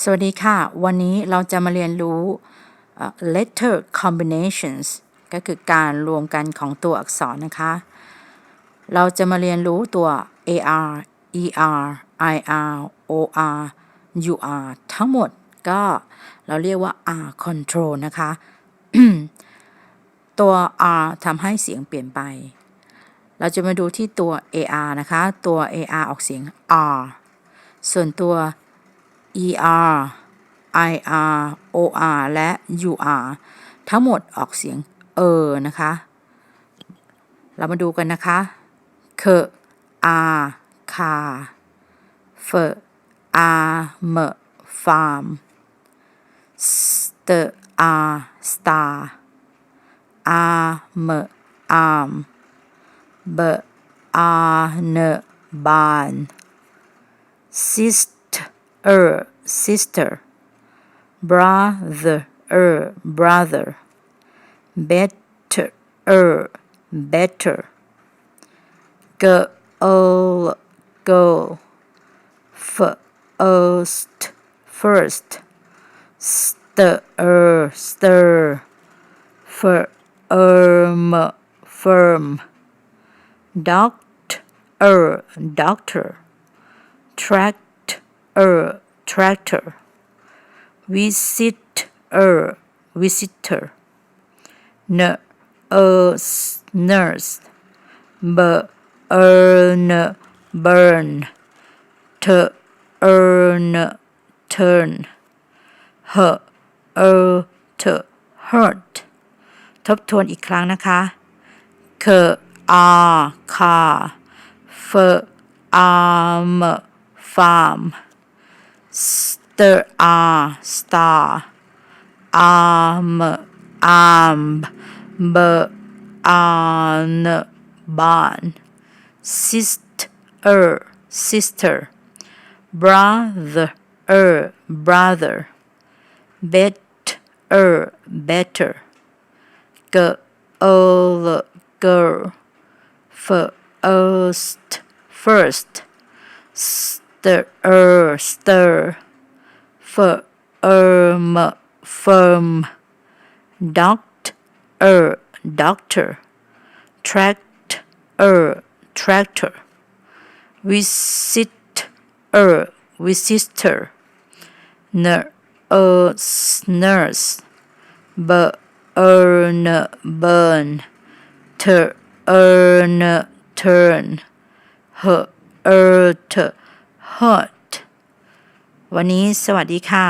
สวัสดีค่ะวันนี้เราจะมาเรียนรู้letter combinations ก็คือการรวมกันของตัวอักษรนะคะเราจะมาเรียนรู้ตัว ar er ir or ur ทั้งหมดก็เราเรียกว่า r control นะคะ ตัว r ทำให้เสียงเปลี่ยนไปเราจะมาดูที่ตัว ar นะคะตัว ar ออกเสียง r ส่วนตัวer ir or และ ur ทั้งหมดออกเสียงนะคะเรามาดูกันนะคะkคาf m farm st star arm arm barn barn sister brother brother better better girl girl first stir firm doctor tractor visitor nurse burn turn hurt ทบทวนอีกครั้งนะคะcar farm farm star arm barn sister brother better girl first stir firm doctor tractor visitor nurse burn turn hurt วันนี้สวัสดีค่ะ